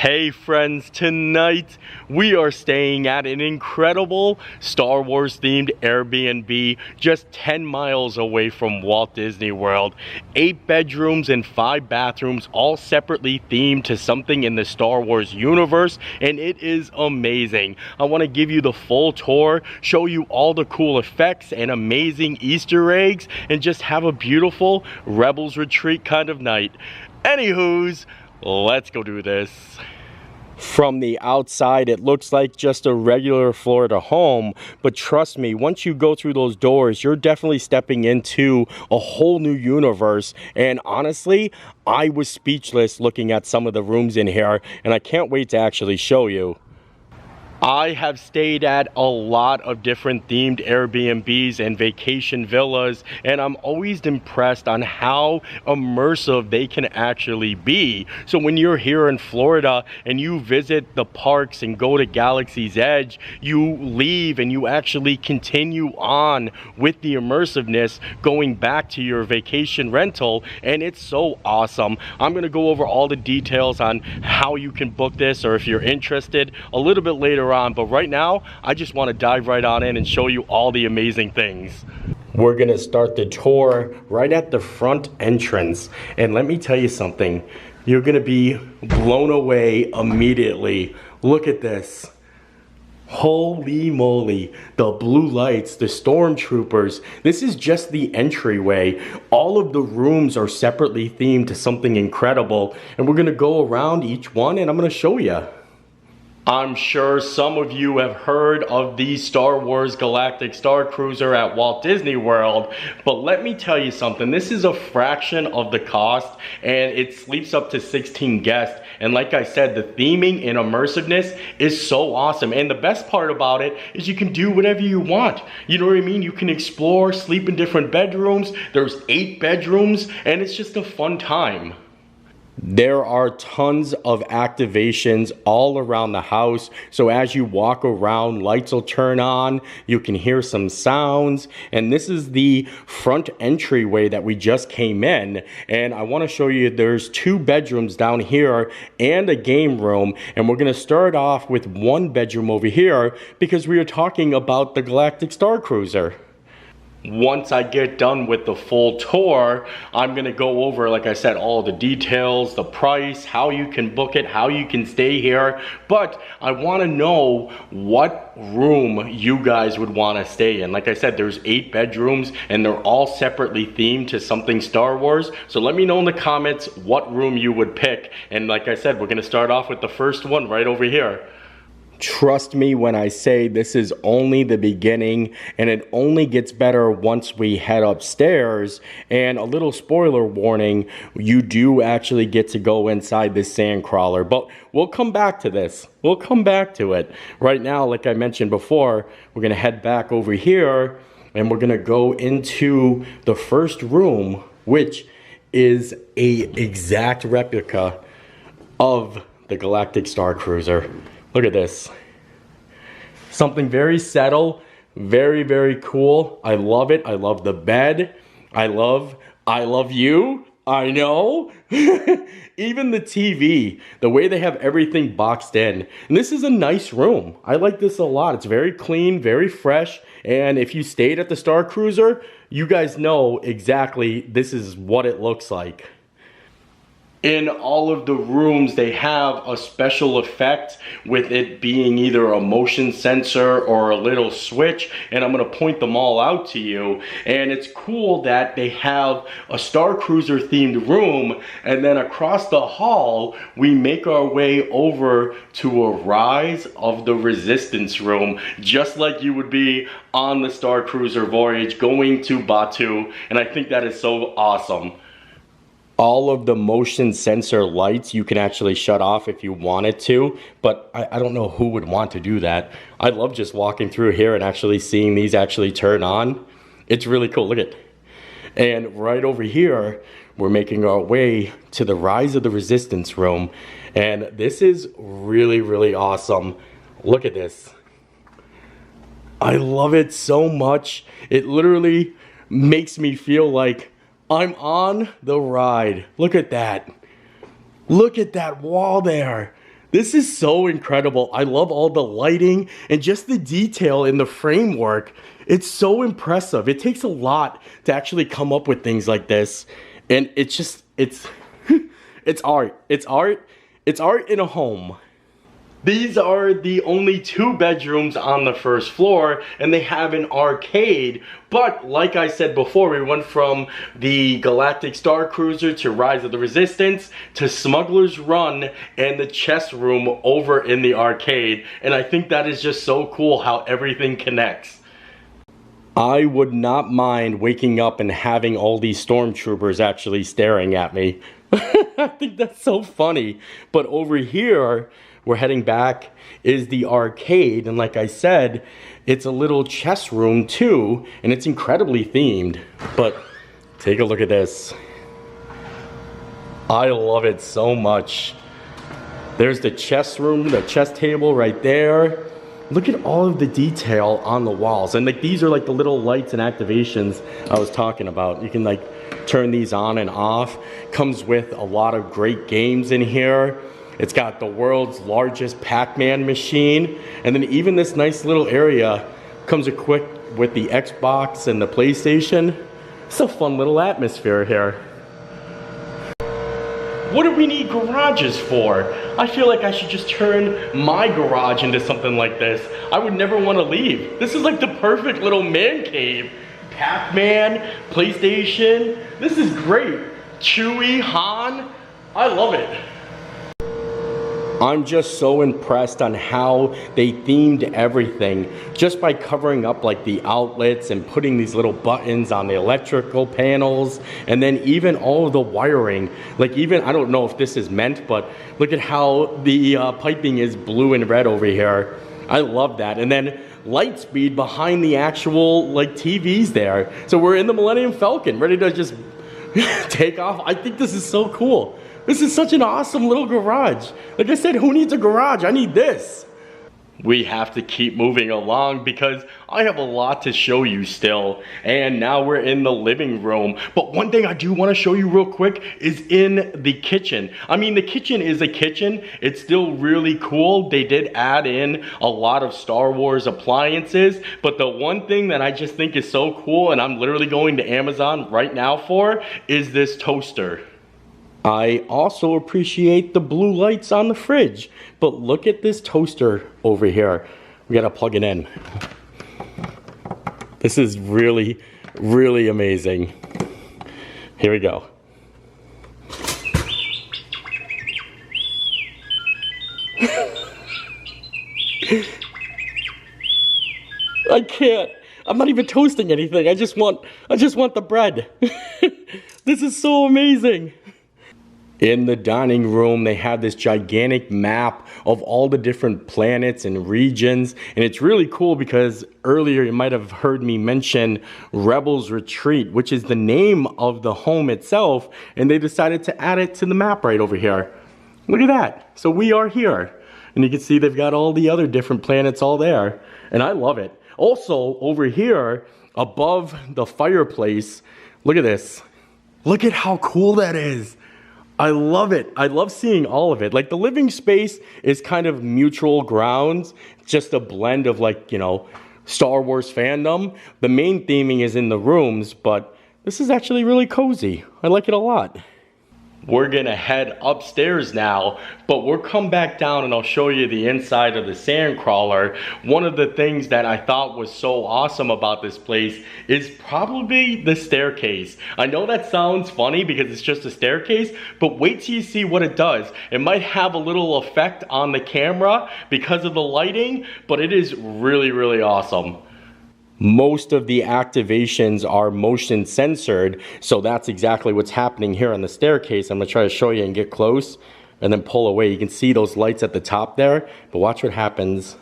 Hey friends, tonight we are staying at an incredible Star Wars themed Airbnb just 10 miles away from Walt Disney World. 8 bedrooms and 5 bathrooms, all separately themed to something in the Star Wars universe, and it is amazing. I want to give you the full tour, show you all the cool effects and amazing Easter eggs, and just have a beautiful Rebels retreat kind of night. Anywho's, let's go do this. From the outside, it looks like just a regular Florida home, but trust me, once you go through those doors, you're definitely stepping into a whole new universe. And honestly, I was speechless looking at some of the rooms in here, and I can't wait to actually show you. I have stayed at a lot of different themed Airbnbs and vacation villas, and I'm always impressed on how immersive they can actually be. So when you're here in Florida and you visit the parks and go to Galaxy's Edge, you leave and you actually continue on with the immersiveness going back to your vacation rental, and it's so awesome. I'm gonna go over all the details on how you can book this, or if you're interested, a little bit later on, but right now I just want to dive right on in and show you all the amazing things. We're gonna start the tour right at the front entrance, and let me tell you something, you're gonna be blown away immediately. Look at this. Holy moly, the blue lights, the stormtroopers. This is just the entryway. All of the rooms are separately themed to something incredible, and we're gonna go around each one and I'm gonna show you. I'm sure some of you have heard of the Star Wars Galactic Starcruiser at Walt Disney World, but let me tell you something, this is a fraction of the cost and it sleeps up to 16 guests. And like I said, the theming and immersiveness is so awesome. And the best part about it is you can do whatever you want. You know what I mean? You can explore, sleep in different bedrooms. There's 8 bedrooms and it's just a fun time. There are tons of activations all around the house, so as you walk around, lights will turn on, you can hear some sounds, and this is the front entryway that we just came in, and I want to show you there's 2 bedrooms down here and a game room, and we're going to start off with 1 bedroom over here because we are talking about the Galactic Starcruiser. Once I get done with the full tour, I'm gonna go over, like I said, all the details, the price, how you can book it, how you can stay here. But I wanna know what room you guys would wanna stay in. Like I said, there's 8 bedrooms and they're all separately themed to something Star Wars. So let me know in the comments what room you would pick. And like I said, we're gonna start off with the first one right over here. Trust me when I say this is only the beginning, and it only gets better once we head upstairs. And a little spoiler warning, you do actually get to go inside this sandcrawler, but we'll come back to this. We'll come back to it. Right now, like I mentioned before, we're gonna head back over here and we're gonna go into the first room, which is a exact replica of the Galactic Starcruiser. Look at this. Something very subtle, very, very cool. I love it. I love the bed. I love you. I know. Even the TV, the way they have everything boxed in. And this is a nice room. I like this a lot. It's very clean, very fresh. And if you stayed at the Starcruiser, you guys know exactly this is what it looks like. In all of the rooms, they have a special effect with it being either a motion sensor or a little switch, and I'm gonna point them all out to you. And it's cool that they have a Starcruiser themed room, and then across the hall, we make our way over to a Rise of the Resistance room, just like you would be on the Starcruiser voyage going to Batuu, and I think that is so awesome. All of the motion sensor lights you can actually shut off if you wanted to, but I don't know who would want to do that. I love just walking through here and actually seeing these actually turn on. It's really cool, look at it. And right over here, we're making our way to the Rise of the Resistance room. And this is really, really awesome. Look at this. I love it so much. It literally makes me feel like I'm on the ride. Look at that. Look at that wall there. This is so incredible. I love all the lighting and just the detail in the framework. It's so impressive. It takes a lot to actually come up with things like this. And it's just, it's art. It's art. It's art in a home. These are the only 2 bedrooms on the first floor, and they have an arcade. But like I said before, we went from the Galactic Starcruiser to Rise of the Resistance to Smuggler's Run and the chess room over in the arcade. And I think that is just so cool how everything connects. I would not mind waking up and having all these stormtroopers actually staring at me. I think that's so funny. But over here, we're heading back, is the arcade, and like I said, it's a little chess room too, and it's incredibly themed. But take a look at this. I love it so much. There's the chess room, the chess table right there. Look at all of the detail on the walls, and like these are like the little lights and activations I was talking about. You can like turn these on and off. Comes with a lot of great games in here. It's got the world's largest Pac-Man machine. And then even this nice little area comes equipped with the Xbox and the PlayStation. It's a fun little atmosphere here. What do we need garages for? I feel like I should just turn my garage into something like this. I would never want to leave. This is like the perfect little man cave. Pac-Man, PlayStation. This is great. Chewie, Han. I love it. I'm just so impressed on how they themed everything just by covering up like the outlets and putting these little buttons on the electrical panels, and then even all of the wiring. Like even, I don't know if this is meant, but look at how the piping is blue and red over here. I love that. And then light speed behind the actual like TVs there. So we're in the Millennium Falcon, ready to just take off. I think this is so cool. This is such an awesome little garage. Like I said, who needs a garage? I need this. We have to keep moving along because I have a lot to show you still. And now we're in the living room. But one thing I do want to show you real quick is in the kitchen. I mean, the kitchen is a kitchen. It's still really cool. They did add in a lot of Star Wars appliances. But the one thing that I just think is so cool, and I'm literally going to Amazon right now for, is this toaster. I also appreciate the blue lights on the fridge, but look at this toaster over here. We gotta plug it in. This is really, really amazing. Here we go. I can't. I'm not even toasting anything. I just want the bread. This is so amazing. In the dining room, they have this gigantic map of all the different planets and regions. And it's really cool because earlier you might have heard me mention Rebels Retreat, which is the name of the home itself. And they decided to add it to the map right over here. Look at that. So we are here. And you can see they've got all the other different planets all there. And I love it. Also, over here, above the fireplace, look at this. Look at how cool that is. I love it. I love seeing all of it. Like the living space is kind of neutral grounds, just a blend of like, you know, Star Wars fandom. The main theming is in the rooms, but this is actually really cozy. I like it a lot. We're gonna head upstairs now, but we'll come back down and I'll show you the inside of the Sandcrawler. One of the things that I thought was so awesome about this place is probably the staircase. I know that sounds funny because it's just a staircase, but wait till you see what it does. It might have a little effect on the camera because of the lighting, but it is really, really awesome. Most of the activations are motion censored, so that's exactly what's happening here on the staircase. I'm gonna try to show you and get close and then pull away. You can see those lights at the top there, but watch what happens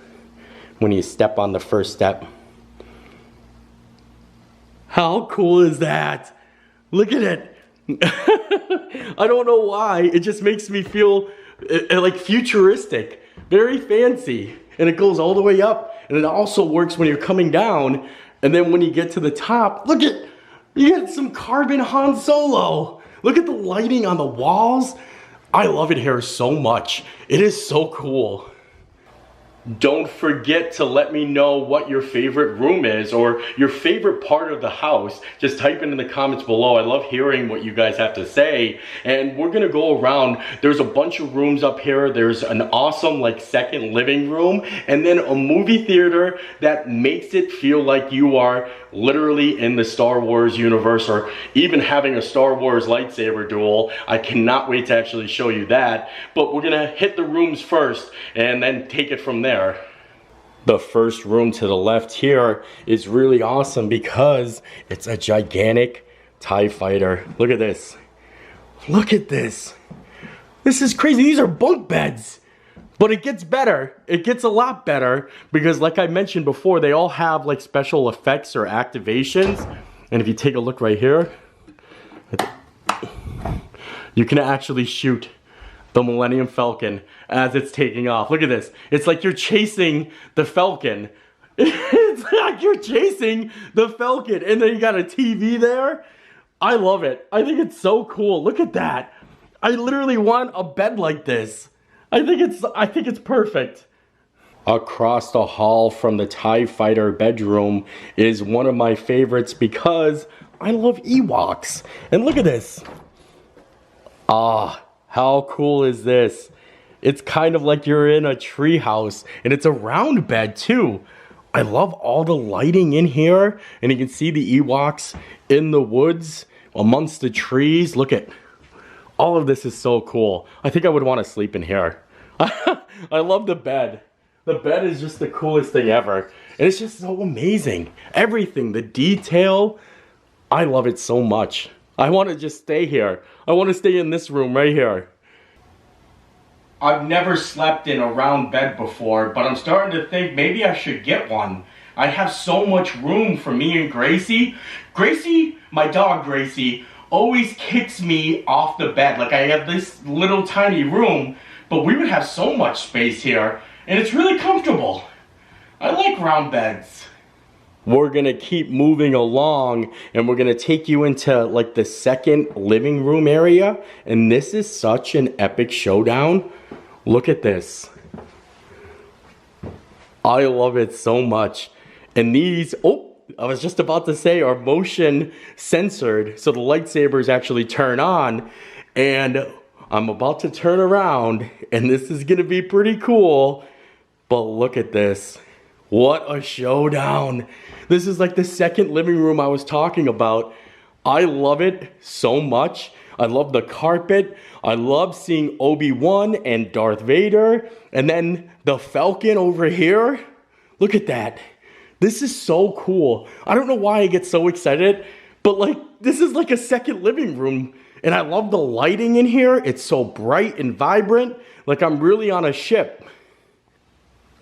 when you step on the first step. How cool is that? Look at it. I don't know why, it just makes me feel like futuristic, very fancy, and it goes all the way up. And it also works when you're coming down, and then when you get to the top, look at, you get some carbon Han Solo. Look at the lighting on the walls. I love it here so much. It is so cool. Don't forget to let me know what your favorite room is or your favorite part of the house. Just type it in the comments below. I love hearing what you guys have to say. And we're gonna go around. There's a bunch of rooms up here. There's an awesome like second living room and then a movie theater that makes it feel like you are literally in the Star Wars universe or even having a Star Wars lightsaber duel. I cannot wait to actually show you that. But we're gonna hit the rooms first and then take it from there. The first room to the left here is really awesome because it's a gigantic TIE fighter. Look at this. Look at this. This is crazy. These are bunk beds. But it gets better. It gets a lot better because like I mentioned before, they all have like special effects or activations. And if you take a look right here, you can actually shoot the Millennium Falcon as it's taking off. Look at this. It's like you're chasing the Falcon. It's like you're chasing the Falcon. And then you got a TV there. I love it. I think it's so cool. Look at that. I literally want a bed like this. I think it's perfect. Across the hall from the TIE fighter bedroom is one of my favorites because I love Ewoks. And look at this. How cool is this? It's kind of like you're in a tree house and it's a round bed too. I love all the lighting in here and you can see the Ewoks in the woods amongst the trees. Look at all of this is so cool. I think I would want to sleep in here. I love the bed. The bed is just the coolest thing ever. And it's just so amazing. Everything, the detail, I love it so much. I want to just stay here. I want to stay in this room right here. I've never slept in a round bed before, but I'm starting to think maybe I should get one. I have so much room for me and Gracie. Gracie, my dog Gracie, always kicks me off the bed. Like I have this little tiny room, but we would have so much space here, and it's really comfortable. I like round beds. We're gonna keep moving along and we're gonna take you into like the second living room area. And this is such an epic showdown. Look at this. I love it so much. And these, I was just about to say, are motion censored. So the lightsabers actually turn on. And I'm about to turn around and this is gonna be pretty cool. But look at this. What a showdown. This is like the second living room I was talking about. I love it so much. I love the carpet. I love seeing Obi-Wan and Darth Vader. And then the Falcon over here. Look at that. This is so cool. I don't know why I get so excited, but like this is like a second living room. And I love the lighting in here. It's so bright and vibrant. Like I'm really on a ship.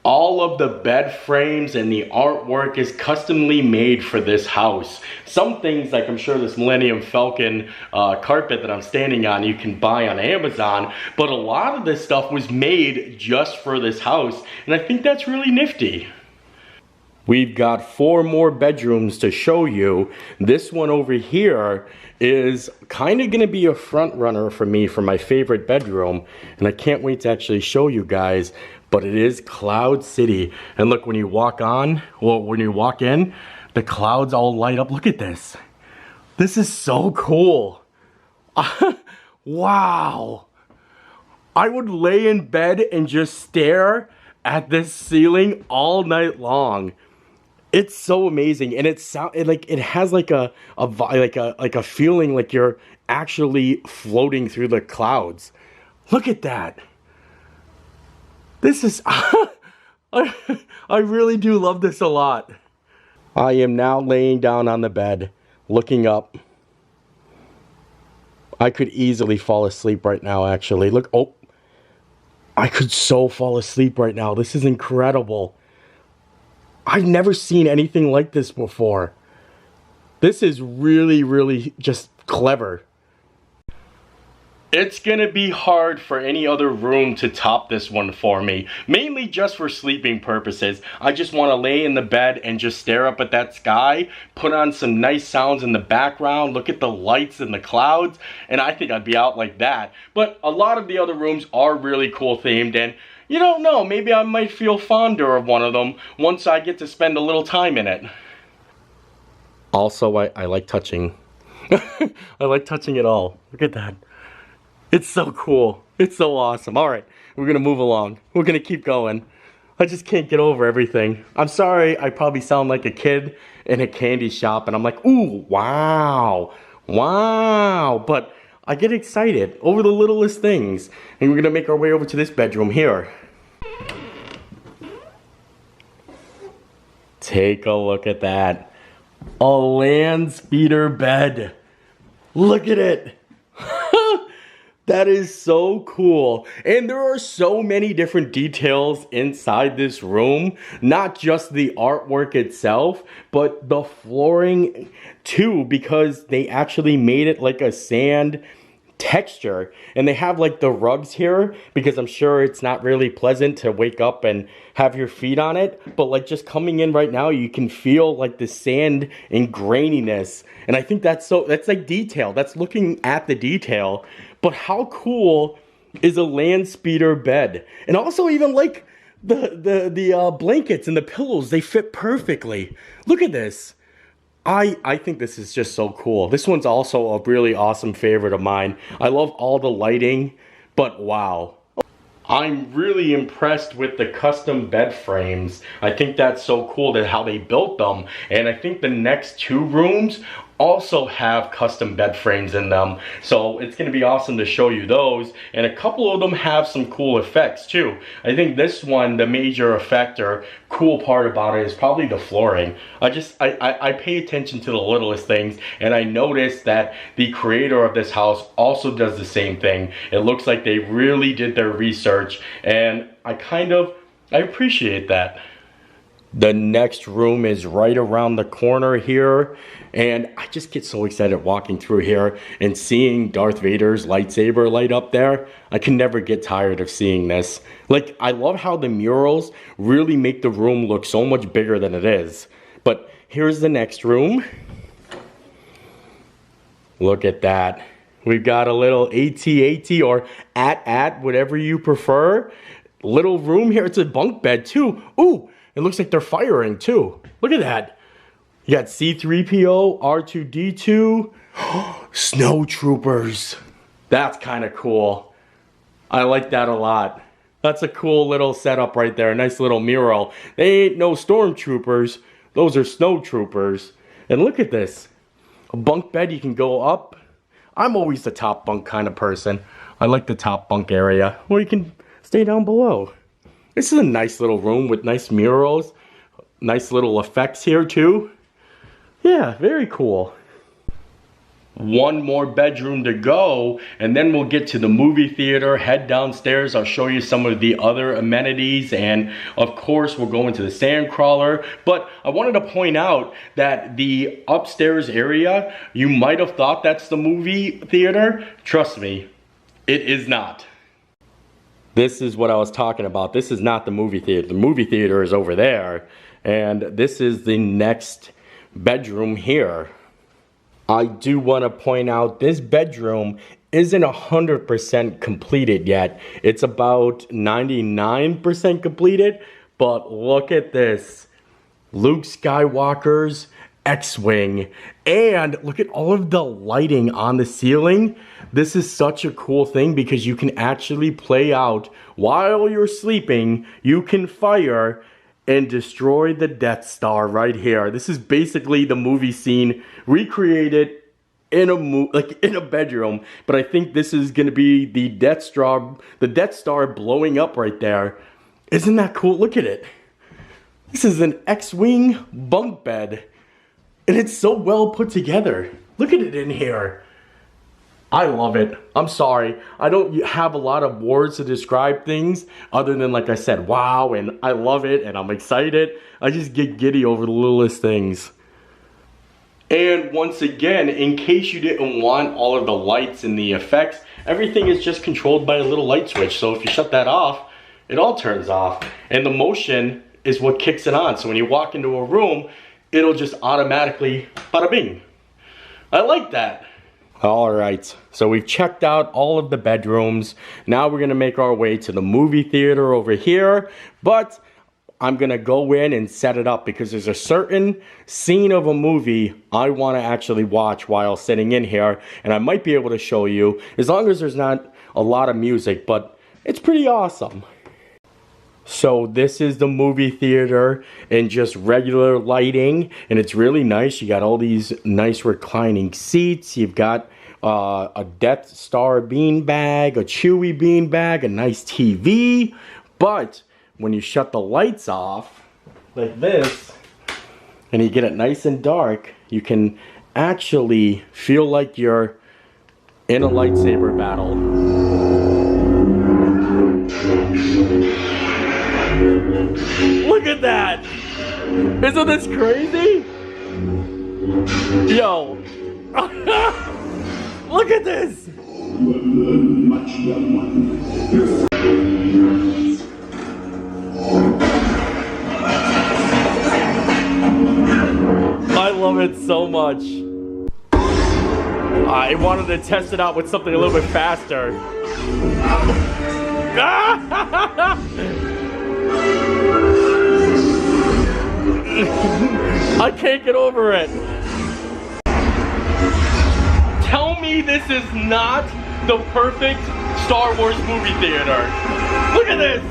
All of the bed frames and the artwork is customly made for this house. Some things, like I'm sure this Millennium Falcon carpet that I'm standing on, you can buy on Amazon, but a lot of this stuff was made just for this house, and I think that's really nifty. We've got 4 more bedrooms to show you. This one over here is kind of gonna be a front runner for me for my favorite bedroom, and I can't wait to actually show you guys. But it is Cloud City. And look, when you walk on, well, when you walk in, the clouds all light up. Look at this. This is so cool. Wow. I would lay in bed and just stare at this ceiling all night long. It's so amazing, and it has like a feeling like you're actually floating through the clouds. Look at that. This is, I really do love this a lot. I am now laying down on the bed, looking up. I could easily fall asleep right now, actually. Look, I could so fall asleep right now. This is incredible. I've never seen anything like this before. This is really, really just clever. It's gonna be hard for any other room to top this one for me. Mainly just for sleeping purposes. I just want to lay in the bed and just stare up at that sky, put on some nice sounds in the background, look at the lights and the clouds, and I think I'd be out like that. But a lot of the other rooms are really cool themed, and you don't know, maybe I might feel fonder of one of them once I get to spend a little time in it. Also, I like touching. I like touching it all. Look at that. It's so cool. It's so awesome. All right, we're gonna move along. We're gonna keep going. I just can't get over everything. I'm sorry, I probably sound like a kid in a candy shop and I'm like, ooh, wow, wow. But I get excited over the littlest things. And we're gonna make our way over to this bedroom here. Take a look at that. A land speeder bed. Look at it. That is so cool. And there are so many different details inside this room. Not just the artwork itself, but the flooring too, because they actually made it like a sand texture. And they have like the rugs here, because I'm sure it's not really pleasant to wake up and have your feet on it. But like just coming in right now, you can feel like the sand and graininess. And I think that's like detail. That's looking at the detail. But how cool is a land speeder bed? And also even like the blankets and the pillows, they fit perfectly. Look at this. I think this is just so cool. This one's also a really awesome favorite of mine. I love all the lighting, but wow. I'm really impressed with the custom bed frames. I think that's so cool that how they built them. And I think the next two rooms also have custom bed frames in them. So it's gonna be awesome to show you those. And a couple of them have some cool effects too. I think this one, the major effect or cool part about it is probably the flooring. I pay attention to the littlest things, and I noticed that the creator of this house also does the same thing. It looks like they really did their research, and I appreciate that. The next room is right around the corner here, and I just get so excited walking through here and seeing Darth Vader's lightsaber light up there. I can never get tired of seeing this. Like, I love how the murals really make the room look so much bigger than it is. But here's the next room. Look at that. We've got a little AT-AT or AT-AT, whatever you prefer. Little room here. It's a bunk bed too. Ooh. It looks like they're firing too. Look at that. You got C-3PO, R2-D2, snow troopers. That's kind of cool. I like that a lot. That's a cool little setup right there. A nice little mural. They ain't no stormtroopers. Those are snow troopers. And look at this. A bunk bed, you can go up. I'm always the top bunk kind of person. I like the top bunk area. Or you can stay down below. This is a nice little room with nice murals. Nice little effects here too. Yeah, very cool. One more bedroom to go, and then we'll get to the movie theater, head downstairs. I'll show you some of the other amenities, and of course we're going to the sand crawler. But I wanted to point out that the upstairs area, you might have thought that's the movie theater. Trust me, it is not. This is what I was talking about. This is not the movie theater. The movie theater is over there. And this is the next bedroom here. I do want to point out this bedroom isn't 100% completed yet. It's about 99% completed. But look at this. Luke Skywalker's X-Wing. And look at all of the lighting on the ceiling. This is such a cool thing because you can actually play out while you're sleeping. You can fire and destroy the Death Star right here. This is basically the movie scene recreated in a bedroom. But I think this is gonna be the Death Star blowing up right there. Isn't that cool? Look at it. This is an X-Wing bunk bed. And it's so well put together. Look at it in here. I love it. I'm sorry. I don't have a lot of words to describe things other than, like I said, wow, and I love it, and I'm excited. I just get giddy over the littlest things. And once again, in case you didn't want all of the lights and the effects, everything is just controlled by a little light switch. So if you shut that off, it all turns off. And the motion is what kicks it on. So when you walk into a room, it'll just automatically bada bing. I like that. All right, so we've checked out all of the bedrooms. Now we're gonna make our way to the movie theater over here, but I'm gonna go in and set it up because there's a certain scene of a movie I wanna actually watch while sitting in here, and I might be able to show you, as long as there's not a lot of music, but it's pretty awesome. So this is the movie theater in just regular lighting, and it's really nice. You got all these nice reclining seats. You've got a Death Star beanbag, a Chewie beanbag, a nice TV. But when you shut the lights off, like this, and you get it nice and dark, you can actually feel like you're in a lightsaber battle. Look at that! Isn't this crazy? Yo! Look at this! I love it so much. I wanted to test it out with something a little bit faster. I can't get over it. Tell me this is not the perfect Star Wars movie theater. Look at this.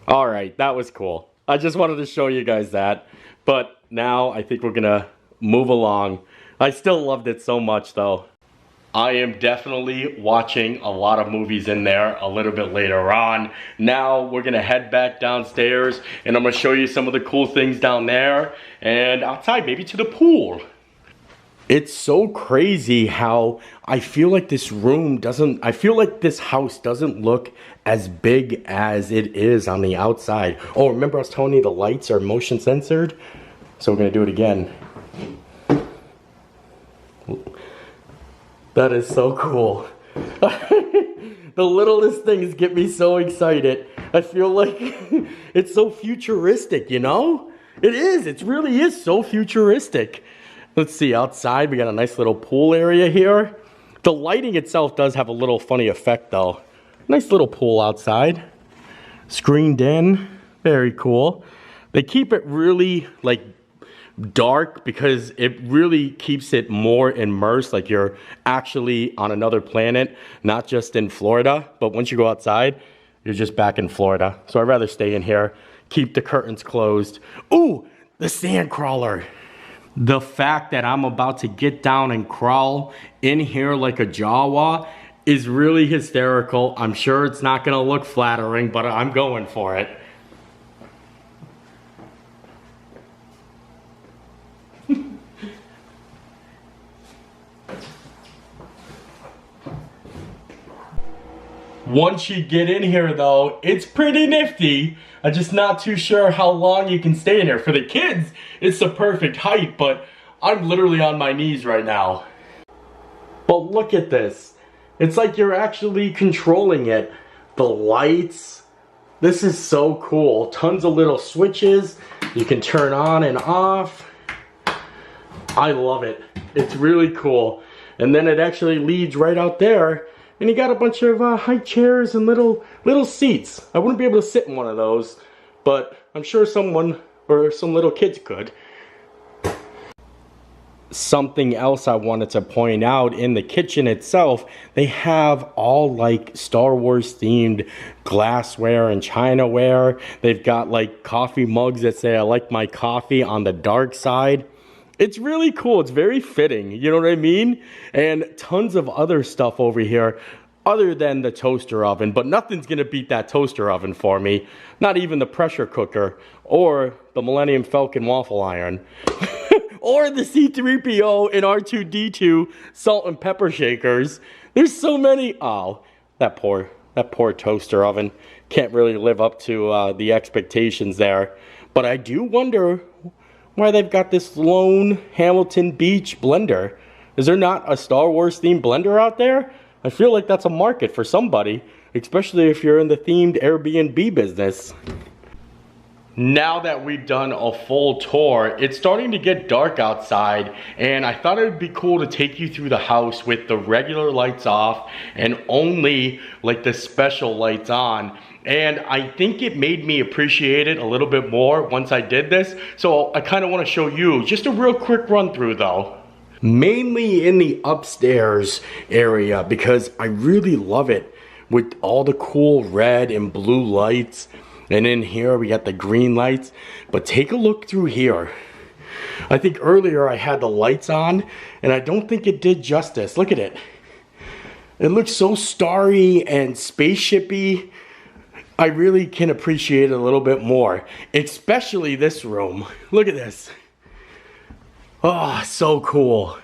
All right, that was cool. I just wanted to show you guys that. But now I think we're gonna move along. I still loved it so much though. I am definitely watching a lot of movies in there a little bit later on. Now we're gonna head back downstairs and I'm gonna show you some of the cool things down there and outside, maybe to the pool. It's so crazy how I feel like this room doesn't, I feel like this house doesn't look as big as it is on the outside. Oh, remember I was telling you the lights are motion censored? So we're gonna do it again. That is so cool. The littlest things get me so excited. I feel like it's so futuristic, you know? It is, it really is so futuristic. Let's see, outside we got a nice little pool area here. The lighting itself does have a little funny effect though. Nice little pool outside. Screened in, very cool. They keep it really like dark because it really keeps it more immersed, like you're actually on another planet, not just in Florida, but once you go outside, you're just back in Florida. So I'd rather stay in here, keep the curtains closed. Ooh, the sand crawler. The fact that I'm about to get down and crawl in here like a Jawa is really hysterical. I'm sure it's not gonna look flattering, but I'm going for it. Once you get in here though, it's pretty nifty. I'm just not too sure how long you can stay in here. For the kids, it's the perfect height, but I'm literally on my knees right now. But look at this. It's like you're actually controlling it. The lights. This is so cool. Tons of little switches you can turn on and off. I love it. It's really cool. And then it actually leads right out there. And you got a bunch of high chairs and little seats. I wouldn't be able to sit in one of those, but I'm sure someone or some little kids could. Something else I wanted to point out, in the kitchen itself, they have all like Star Wars themed glassware and chinaware. They've got like coffee mugs that say I like my coffee on the dark side. It's really cool. It's very fitting. You know what I mean? And tons of other stuff over here other than the toaster oven. But nothing's going to beat that toaster oven for me. Not even the pressure cooker or the Millennium Falcon waffle iron. Or the C-3PO and R2-D2 salt and pepper shakers. There's so many. Oh, that poor toaster oven. Can't really live up to the expectations there. But I do wonder why they've got this lone Hamilton Beach blender. Is there not a Star Wars themed blender out there? I feel like that's a market for somebody, especially if you're in the themed Airbnb business. Now that we've done a full tour, it's starting to get dark outside, and I thought it would be cool to take you through the house with the regular lights off and only like the special lights on. And I think it made me appreciate it a little bit more once I did this. So I kind of want to show you just a real quick run through though. Mainly in the upstairs area because I really love it with all the cool red and blue lights. And in here we got the green lights, but take a look through here. I think earlier I had the lights on and I don't think it did justice. Look at it. It looks so starry and spaceshipy. I really can appreciate it a little bit more, especially this room. Look at this. Oh, so cool.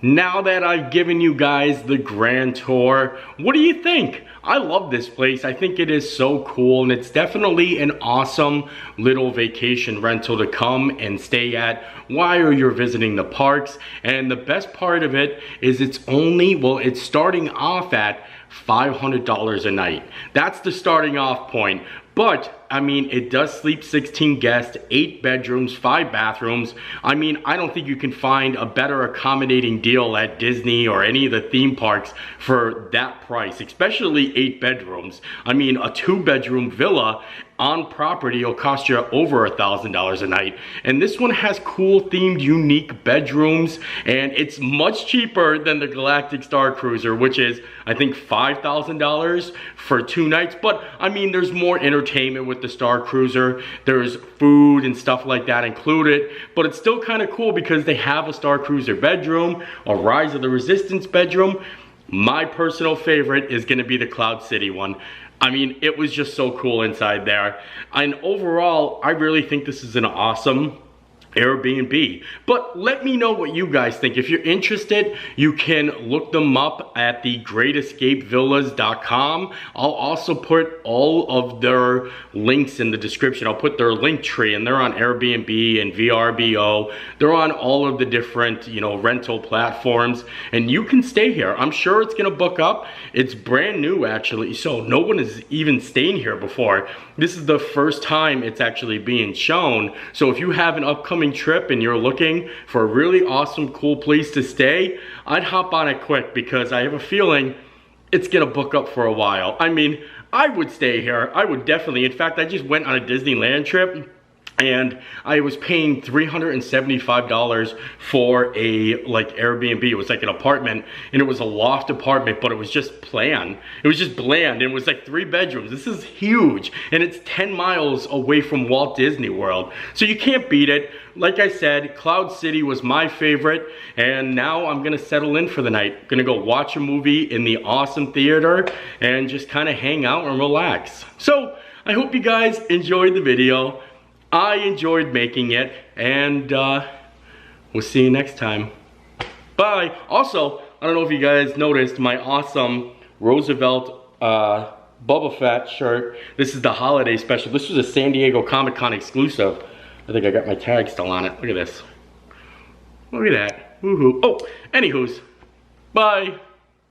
Now that I've given you guys the grand tour, what do you think? I love this place. I think it is so cool, and it's definitely an awesome little vacation rental to come and stay at while you're visiting the parks. And the best part of it is it's only, well, it's starting off at $500 a night. That's the starting off point. But, I mean, it does sleep 16 guests, 8 bedrooms, 5 bathrooms. I mean, I don't think you can find a better accommodating deal at Disney or any of the theme parks for that price, especially 8 bedrooms. I mean, a 2-bedroom villa on property will cost you over $1,000 a night. And this one has cool themed, unique bedrooms, and it's much cheaper than the Galactic Starcruiser, which is, I think, $5,000 for 2 nights. But, I mean, there's more entertainment with the Starcruiser. There's food and stuff like that included, but it's still kind of cool because they have a Starcruiser bedroom, a Rise of the Resistance bedroom. My personal favorite is gonna be the Cloud City one. I mean, it was just so cool inside there. And overall, I really think this is an awesome Airbnb. But let me know what you guys think. If you're interested, you can look them up at the greatescapevillas.com. I'll also put all of their links in the description. I'll put their link tree, and they're on Airbnb and VRBO. They're on all of the different, you know, rental platforms, and you can stay here. I'm sure it's gonna book up. It's brand new actually, so no one is even staying here before. This is the first time it's actually being shown. So if you have an upcoming trip and you're looking for a really awesome, cool place to stay, I'd hop on it quick because I have a feeling it's gonna book up for a while. I mean, I would stay here. I would definitely. In fact, I just went on a Disneyland trip and I was paying $375 for a like Airbnb. It was like an apartment, and it was a loft apartment, but it was just bland. It was just bland, and it was like 3 bedrooms. This is huge, and it's 10 miles away from Walt Disney World. So you can't beat it. Like I said, Cloud City was my favorite, and now I'm gonna settle in for the night. Gonna go watch a movie in the awesome theater and just kind of hang out and relax. So I hope you guys enjoyed the video. I enjoyed making it, and we'll see you next time. Bye. Also, I don't know if you guys noticed my awesome Roosevelt Boba Fett shirt. This is the holiday special. This was a San Diego Comic-Con exclusive. I think I got my tag still on it. Look at this. Look at that. Woohoo. Oh, anywho's. Bye.